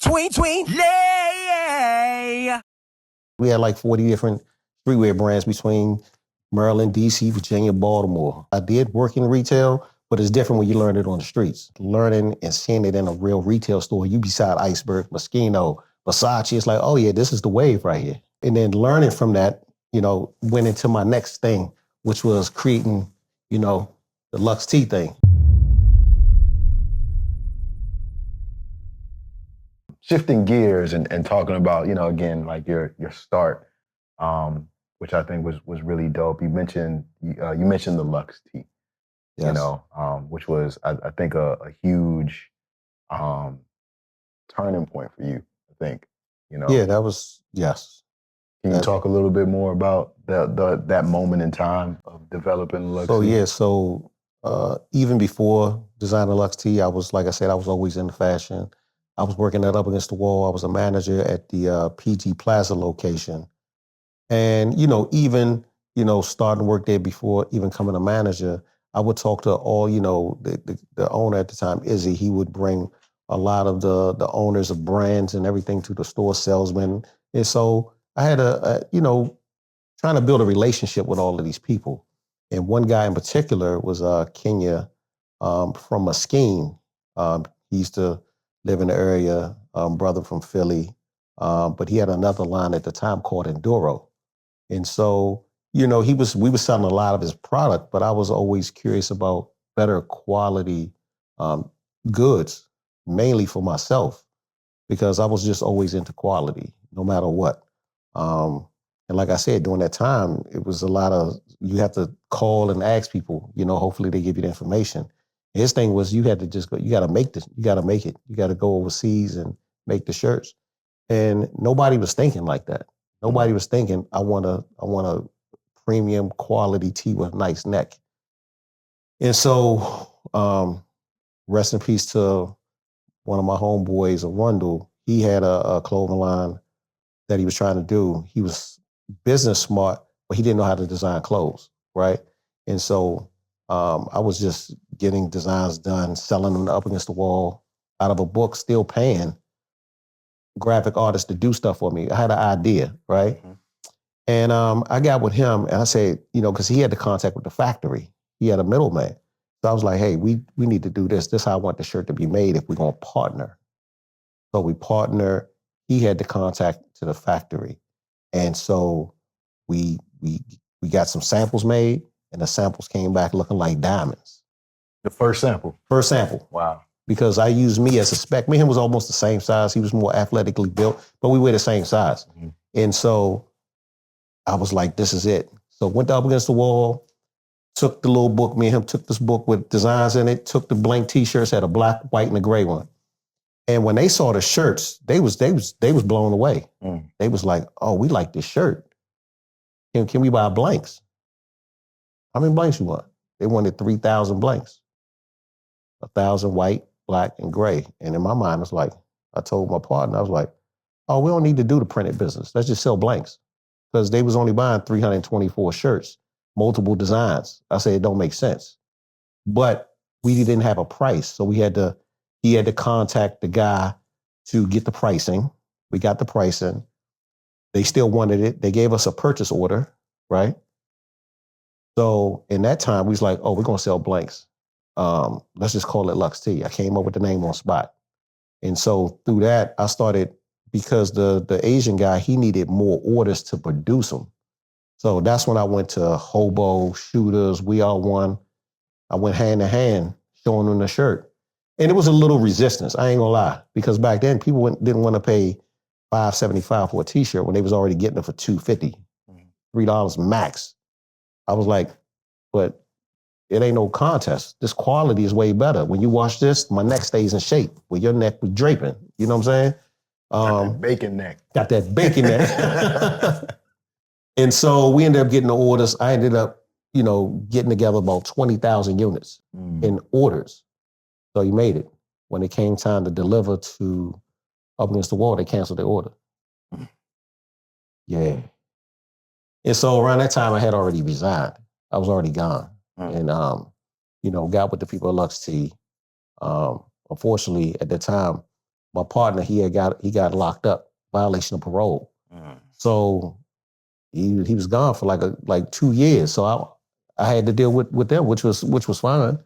𝑘𝙚𝙚𝙚𝙚. We had like 40 different streetwear brands between Maryland, DC, Virginia, Baltimore. I did work in retail, but it's different when you learn it on the streets. Learning and seeing it in a real retail store, you beside Iceberg, Moschino, Versace, it's like, oh yeah, this is the wave right here. And then learning from that, went into my next thing, which was creating, the Luxe-T thing. Shifting gears and talking about, again, like your start, which I think was really dope. You mentioned the Luxe-T, Yes. Which was I think a huge turning point for you. I think, Yeah, that was, yes. Can you talk a little bit more about that moment in time of developing Luxe-T? So even before designing Luxe-T, I was, like I said, I was always into fashion. I was working at Up Against the Wall. I was a manager at the PG Plaza location. And, even, starting work there before even coming a manager, I would talk to all, the owner at the time, Izzy. He would bring a lot of the owners of brands and everything to the store, salesmen. And so I had trying to build a relationship with all of these people. And one guy in particular was Kenya from Mesquite. He used to live in the area, brother from Philly. But he had another line at the time called Enduro. And so, we were selling a lot of his product, but I was always curious about better quality goods, mainly for myself, because I was just always into quality, no matter what. And like I said, during that time, it was a lot of, you have to call and ask people, hopefully they give you the information. His thing was you had to just go, you got to make this, you got to make it. You got to go overseas and make the shirts. And nobody was thinking like that. Nobody was thinking, I want a premium quality tee with a nice neck. And so, rest in peace to one of my homeboys, Randall. He had a clothing line that he was trying to do. He was business smart, but he didn't know how to design clothes, right? And so I was just getting designs done, selling them Up Against the Wall out of a book, still paying graphic artists to do stuff for me. I had an idea, right? Mm-hmm. And I got with him and I said, because he had the contact with the factory. He had a middleman. So I was like, hey, we need to do this. This is how I want the shirt to be made if we're going to partner. So we partner. He had the contact to the factory. And so we got some samples made, and the samples came back looking like diamonds. The first sample? First sample. Wow. Because I used me as a spec. Me and him was almost the same size. He was more athletically built, but we were the same size. Mm-hmm. And so I was like, this is it. So went Up Against the Wall, took the little book. Me and him took this book with designs in it, took the blank t-shirts, had a black, white, and a gray one. And when they saw the shirts, they was blown away. Mm. They was like, oh, we like this shirt. Can we buy blanks? How many blanks you want? They wanted 3,000 blanks. 1,000 white, black, and gray. And in my mind, it's like, I told my partner, I was like, oh, we don't need to do the printed business. Let's just sell blanks. Because they was only buying 324 shirts, multiple designs. I said, it don't make sense. But we didn't have a price. So he had to contact the guy to get the pricing. We got the pricing. They still wanted it. They gave us a purchase order, right? So in that time, we was like, oh, we're going to sell blanks. Let's just call it Luxe-T. I came up with the name on spot. And so through that, I started, because the Asian guy, he needed more orders to produce them. So that's when I went to Hobo, Shooters, We Are One. I went hand in hand, showing them the shirt. And it was a little resistance, I ain't gonna lie, because back then people didn't want to pay $5.75 for a t-shirt when they was already getting it for $2.50, $3 max. I was like, but it ain't no contest. This quality is way better. When you wash this, my neck stays in shape. Well, your neck was draping. You know what I'm saying? Got that bacon neck. Got that bacon neck. And so we ended up getting the orders. I ended up, getting together about 20,000 units in orders. So he made it. When it came time to deliver to Up Against the Wall, they canceled their order. Yeah. And so around that time, I had already resigned. I was already gone. And, got with the people at Luxe-T. Unfortunately, at the time, my partner, he got locked up, violation of parole. So he was gone for like 2 years. So I had to deal with them, which was fine,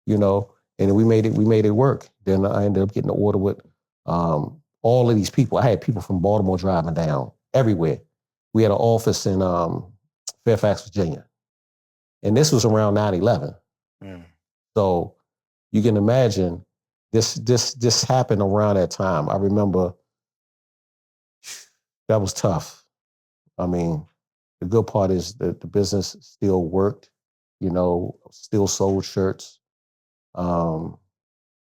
you know. And we made it work. Then I ended up getting an order with all of these people. I had people from Baltimore driving down everywhere. We had an office in Fairfax, Virginia, and this was around 9/11. So you can imagine this happened around that time. I remember that was tough. I mean, the good part is that the business still worked, you know, still sold shirts. And,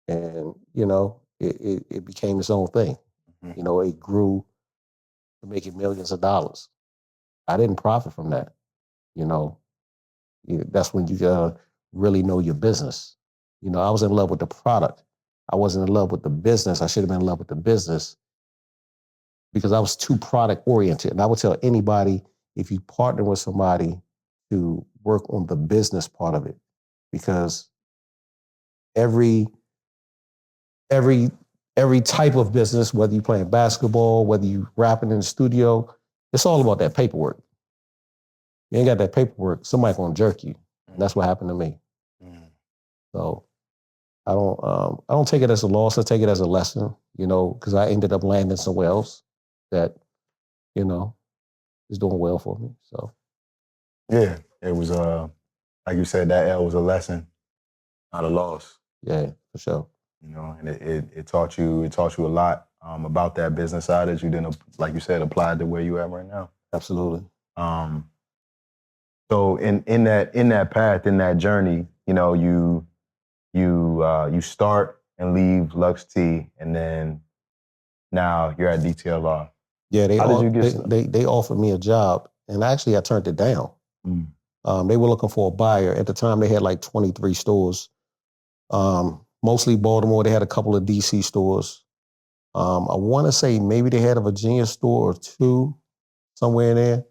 you know, it became its own thing. You know, it grew to making millions of dollars. I didn't profit from that, you know. That's when you really know your business. You know, I was in love with the product. I wasn't in love with the business. I should have been in love with the business because I was too product oriented. And I would tell anybody, if you partner with somebody, to work on the business part of it, because every type of business, whether you're playing basketball, whether you rapping in the studio, it's all about that paperwork. You ain't got that paperwork, somebody gonna jerk you. And that's what happened to me. So I don't take it as a loss. I take it as a lesson, you know, because I ended up landing somewhere else that, you know, is doing well for me. So yeah, it was like you said, that L was a lesson, not a loss. Yeah, for sure. You know, and it taught you a lot about that business side that you didn't, like you said, apply to where you at right now. Absolutely. So in that path, in that journey, you know, you start and leave Luxe-T, and then now you're at DTLR. Yeah, they offered me a job, and actually I turned it down. They were looking for a buyer. At the time, they had like 23 stores, mostly Baltimore. They had a couple of DC stores. I want to say maybe they had a Virginia store or two somewhere in there.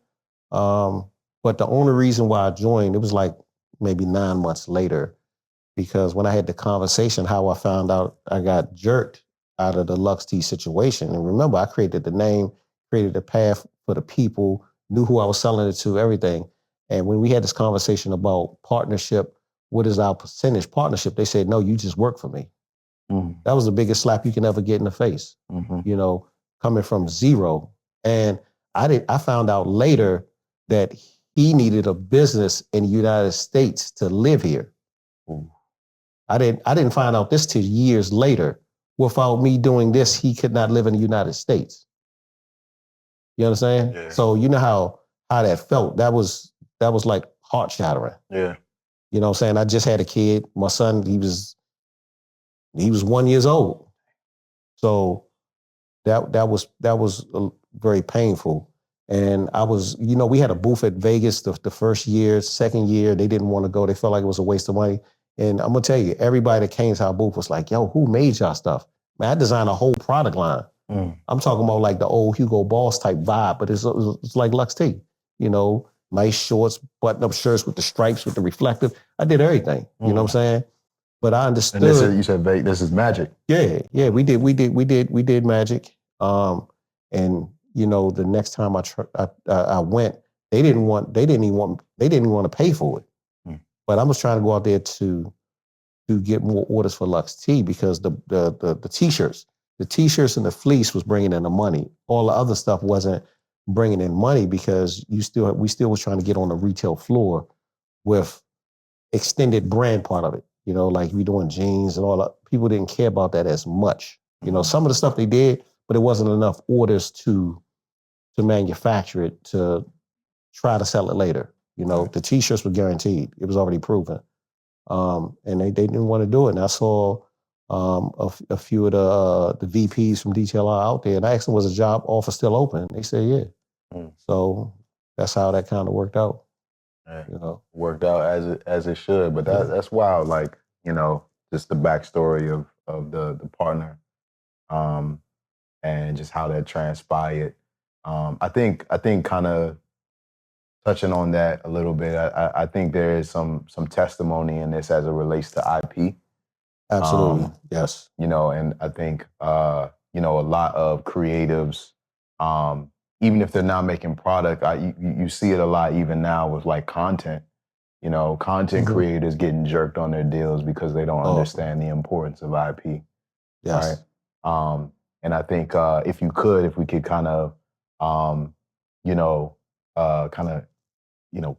But the only reason why I joined, it was like maybe 9 months later, because when I had the conversation, how I found out I got jerked out of the Luxe-T situation. And remember, I created the name, created the path for the people, knew who I was selling it to, everything. And when we had this conversation about partnership, what is our percentage partnership? They said, no, you just work for me. That was the biggest slap you can ever get in the face, you know, coming from zero. And I found out later that he needed a business in the United States to live here. I didn't find out this till years later. Without me doing this, he could not live in the United States. You understand? Yeah. So you know how that felt. That was like heart shattering. Yeah. You know what I'm saying? I just had a kid. My son, he was 1 year old. So that was very painful. And I was, you know, we had a booth at Vegas the first year, second year, they didn't want to go. They felt like it was a waste of money. And I'm going to tell you, everybody that came to our booth was like, yo, who made y'all stuff? Man, I designed a whole product line. I'm talking about like the old Hugo Boss type vibe, but it's like Luxe-T, you know, nice shorts, button-up shirts with the stripes, with the reflective. I did everything, you know what I'm saying? But I understood. And you said this is magic. Yeah, we did magic. And you know, the next time I went, they didn't want to pay for it. But I was trying to go out there to get more orders for Luxe-T because the t-shirts and the fleece was bringing in the money. All the other stuff wasn't bringing in money because we still was trying to get on the retail floor with extended brand part of it. You know, like we doing jeans and all that. People didn't care about that as much. You know, some of the stuff they did, but it wasn't enough orders to manufacture it to try to sell it later. You know, the t-shirts were guaranteed. It was already proven. And they didn't want to do it. And I saw a few of the VPs from DTLR out there, and I asked them, was a job offer still open? They said, yeah. So that's how that kind of worked out. Yeah. You know, worked out as it should. But that's wild. Like, you know, just the backstory of the partner, and just how that transpired. I think kind of touching on that a little bit, I think there is some testimony in this as it relates to IP. Absolutely, yes. You know, and I think you know, a lot of creatives, even if they're not making product, you see it a lot even now with like content. You know, content creators getting jerked on their deals because they don't understand the importance of IP. Yes. Right. And I think if we could kind of, you know,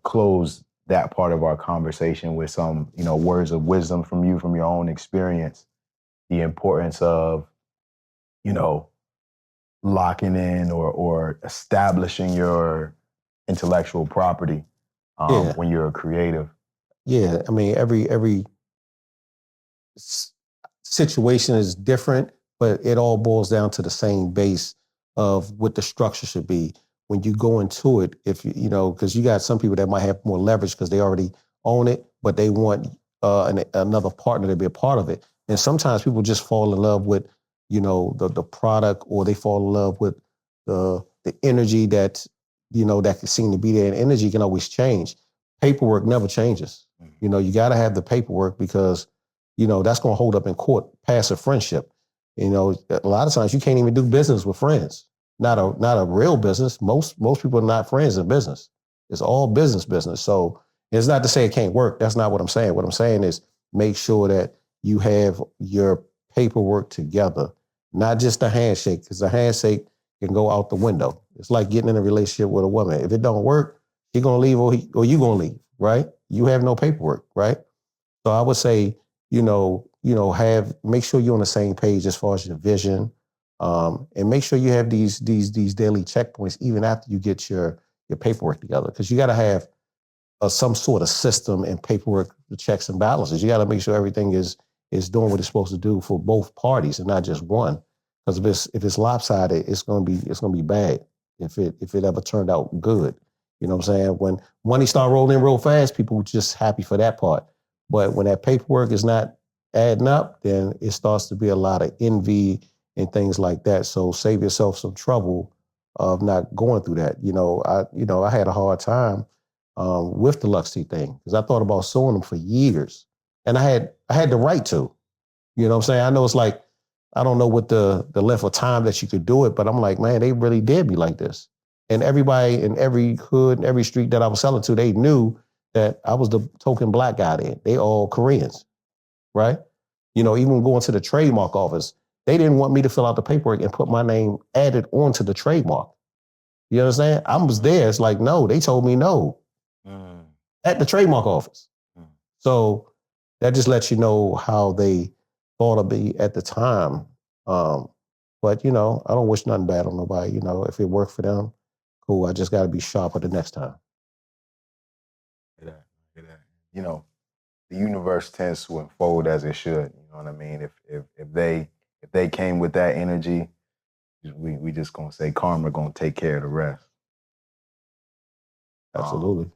close that part of our conversation with some, you know, words of wisdom from you, from your own experience, the importance of, you know, locking in or establishing your intellectual property when you're a creative. Yeah, I mean, every situation is different, but it all boils down to the same base of what the structure should be. When you go into it, if you know, because you got some people that might have more leverage because they already own it, but they want another partner to be a part of it. And sometimes people just fall in love with, you know, the product, or they fall in love with the energy that, you know, that can seem to be there. And energy can always change. Paperwork never changes. You know, you got to have the paperwork because, you know, that's going to hold up in court past a friendship. You know, a lot of times you can't even do business with friends. Not a real business. Most people are not friends in business. It's all business. So it's not to say it can't work. That's not what I'm saying. What I'm saying is make sure that you have your paperwork together, not just a handshake, because the handshake can go out the window. It's like getting in a relationship with a woman. If it don't work, he gonna leave or you gonna leave, right? You have no paperwork, right? So I would say, make sure you're on the same page as far as your vision, and make sure you have these daily checkpoints even after you get your paperwork together, because you got to have some sort of system and paperwork, the checks and balances. You got to make sure everything is doing what it's supposed to do for both parties and not just one. Because if it's lopsided, it's gonna be bad. If it ever turned out good, you know what I'm saying? When money start rolling in real fast, people are just happy for that part. But when that paperwork is not adding up, then it starts to be a lot of envy and things like that. So save yourself some trouble of not going through that. I had a hard time with the Luxe-T thing because I thought about suing them for years, and I had the right to. You know what I'm saying? I know it's like, I don't know what the length of time that you could do it, but I'm like, man, they really did me like this. And everybody in every hood, and every street that I was selling to, they knew that I was the token black guy there. They all Koreans, right? You know, even going to the trademark office, they didn't want me to fill out the paperwork and put my name added onto the trademark. You understand? I was there. It's like, no, they told me no at the trademark office. So that just lets you know how they thought of me at the time. But, you know, I don't wish nothing bad on nobody. You know, if it worked for them, cool. I just got to be sharper the next time. You know, the universe tends to unfold as it should. You know what I mean? If they came with that energy, we just gonna say karma gonna take care of the rest. Absolutely.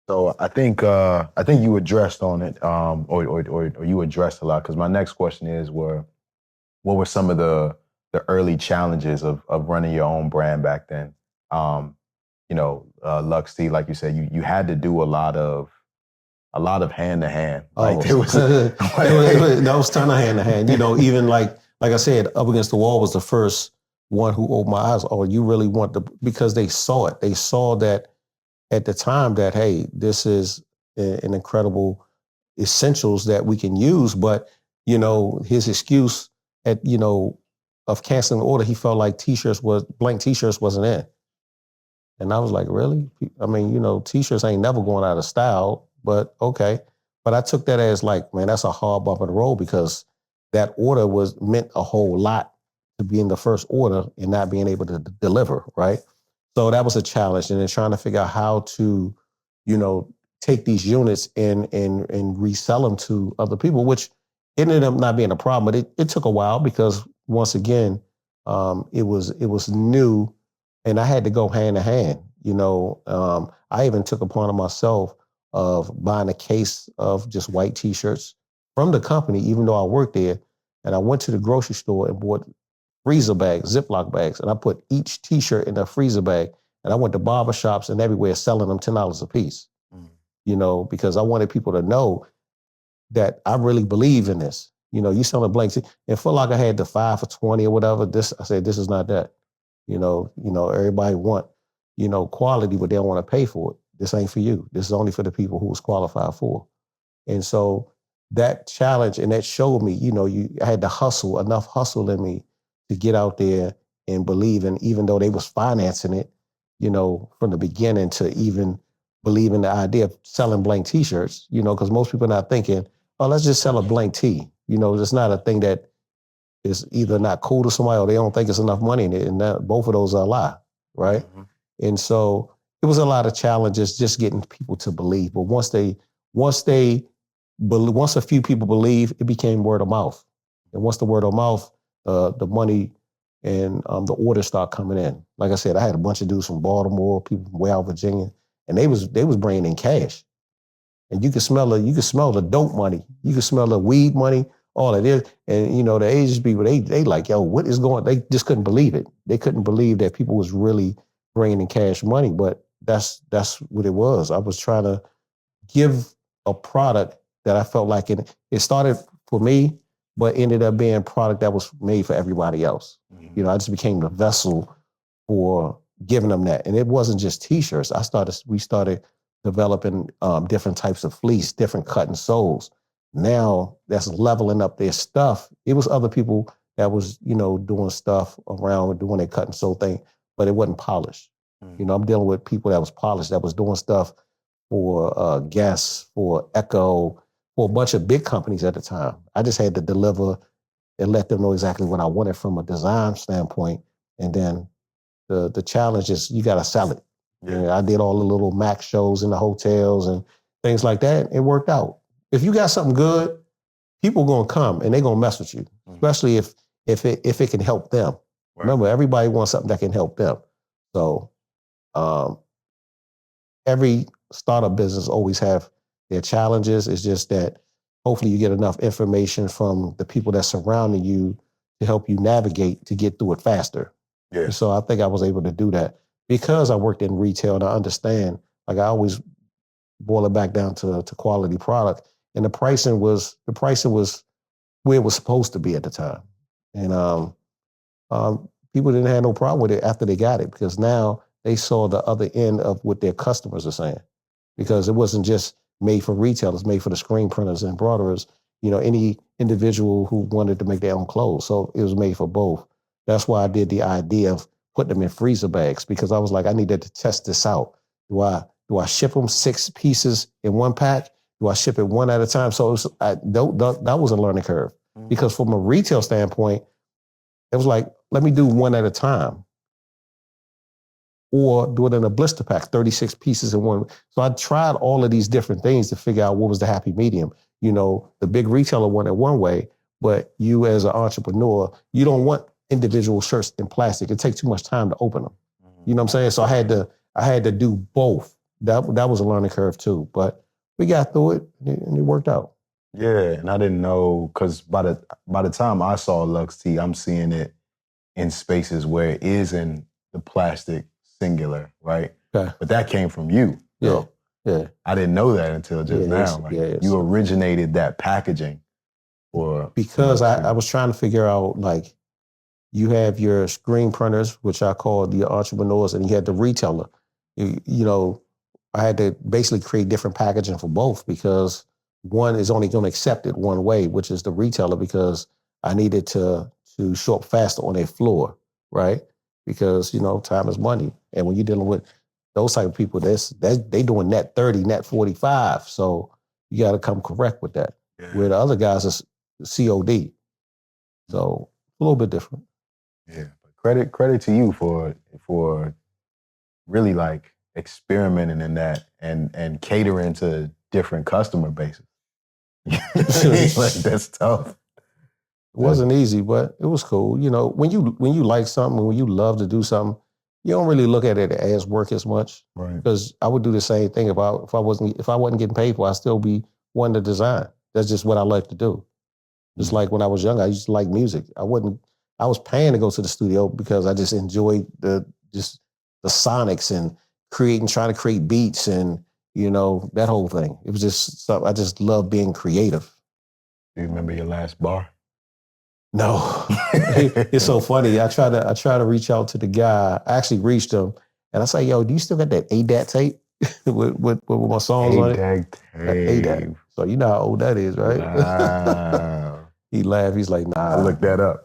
So I think you addressed on it, or you addressed a lot. Because my next question is, what were some of the early challenges of running your own brand back then? Luxe-T, like you said, you had to do a lot of hand to hand. Like it was a ton of hand to hand. You know, even like I said, Up Against the Wall was the first one who opened my eyes. Oh, you really want because they saw it. They saw that at the time that, hey, this is an incredible essentials that we can use. But, you know, his excuse of canceling the order, he felt like blank t-shirts wasn't in. And I was like, really? I mean, you know, t-shirts ain't never going out of style, but okay. But I took that as like, man, that's a hard bump in the road, because that order meant a whole lot to be in the first order and not being able to deliver, right? So that was a challenge. And then trying to figure out how to, you know, take these units and resell them to other people, which ended up not being a problem. But it took a while because, once again, it was new, and I had to go hand in hand. You know, I even took upon myself of buying a case of just white t-shirts from the company, even though I worked there. And I went to the grocery store and bought freezer bags, Ziploc bags, and I put each t-shirt in a freezer bag. And I went to barbershops and everywhere selling them $10 a piece. You know, because I wanted people to know that I really believe in this. You selling blank tee. And Foot Locker had the 5 for $20 or whatever. I said, this is not that. Everybody want, quality, but they don't want to pay for it. This ain't for you. This is only for the people who was qualified for. And so that challenge, and that showed me, I had to hustle, enough hustle in me to get out there and believe. And even though they was financing it, from the beginning to even believe in the idea of selling blank t-shirts, because most people are not thinking, oh, let's just sell a blank tee. It's not a thing that is either not cool to somebody or they don't think it's enough money in it. And both of those are a lie, right? Mm-hmm. And so it was a lot of challenges just getting people to believe. But once a few people believe, it became word of mouth. And once the word of mouth, the money and the orders start coming in. Like I said, I had a bunch of dudes from Baltimore, people from way out Virginia, and they was bringing in cash. And you could smell the dope money. You could smell the weed money, all of this. And the Asian people, they like, yo, what is going on? They just couldn't believe it. They couldn't believe that people was really bringing in cash money. But that's what it was. I was trying to give a product that I felt like it started for me, but ended up being a product that was made for everybody else. Mm-hmm. I just became the vessel for giving them that. And it wasn't just t-shirts. We started developing different types of fleece, different cut and soles. Now that's leveling up their stuff. It was other people that was, doing stuff around doing their cut and sew thing, but it wasn't polished. Mm-hmm. I'm dealing with people that was polished, that was doing stuff for Guess, for Echo, for a bunch of big companies at the time. I just had to deliver and let them know exactly what I wanted from a design standpoint. And then the challenge is you got to sell it. Yeah. I did all the little Mac shows in the hotels and things like that. It worked out. If you got something good, people are going to come and they're going to mess with you, especially if it can help them. Right. Remember, everybody wants something that can help them. So every startup business always have their challenges. It's just that hopefully you get enough information from the people that surrounding you to help you navigate to get through it faster. Yeah. And so I think I was able to do that because I worked in retail and I understand, like I always boil it back down to quality product. And the pricing was where it was supposed to be at the time. And people didn't have no problem with it after they got it because now they saw the other end of what their customers are saying. Because it wasn't just made for retailers, made for the screen printers and embroiderers, any individual who wanted to make their own clothes. So it was made for both. That's why I did the idea of putting them in freezer bags because I was like, I needed to test this out. Do I ship them 6 pieces in one pack? Do I ship it one at a time? So that was a learning curve because from a retail standpoint, it was like, let me do one at a time. Or do it in a blister pack, 36 pieces in one. So I tried all of these different things to figure out what was the happy medium. The big retailer wanted one way, but you as an entrepreneur, you don't want individual shirts in plastic. It takes too much time to open them. You know what I'm saying? So I had to do both. That was a learning curve too, but we got through it and it worked out. Yeah, and I didn't know, because by the time I saw Luxe-T, I'm seeing it in spaces where it is in the plastic singular, right? Okay. But that came from you. Yeah. Yeah. I didn't know that until just now. Like, you originated that packaging because I was trying to figure out, like, you have your screen printers, which I call the entrepreneurs, and you had the retailer. I had to basically create different packaging for both because one is only going to accept it one way, which is the retailer, because I needed to show up faster on their floor, right? Because, time is money. And when you're dealing with those type of people, they doing net 30, net 45. So you got to come correct with that. Yeah. Where the other guys is COD. So a little bit different. Yeah. Credit to you for really like experimenting in that and catering to different customer bases. Like, that's tough. It wasn't easy, but it was cool. When you like something, when you love to do something, you don't really look at it as work as much. Right. Because I would do the same thing if I wasn't getting paid for it, I'd still be wanting to design. That's just what I like to do. Just like when I was younger, I used to like music. I was paying to go to the studio because I just enjoyed the sonics and trying to create beats and, that whole thing. It was just something, I just love being creative. Do you remember your last bar? No. It's so funny. I try to reach out to the guy. I actually reached him and I say, yo, do you still got that ADAT tape with my songs on it? ADAT tape. ADAT. So you know how old that is, right? Wow. He laughed. He's like, nah. I looked that up.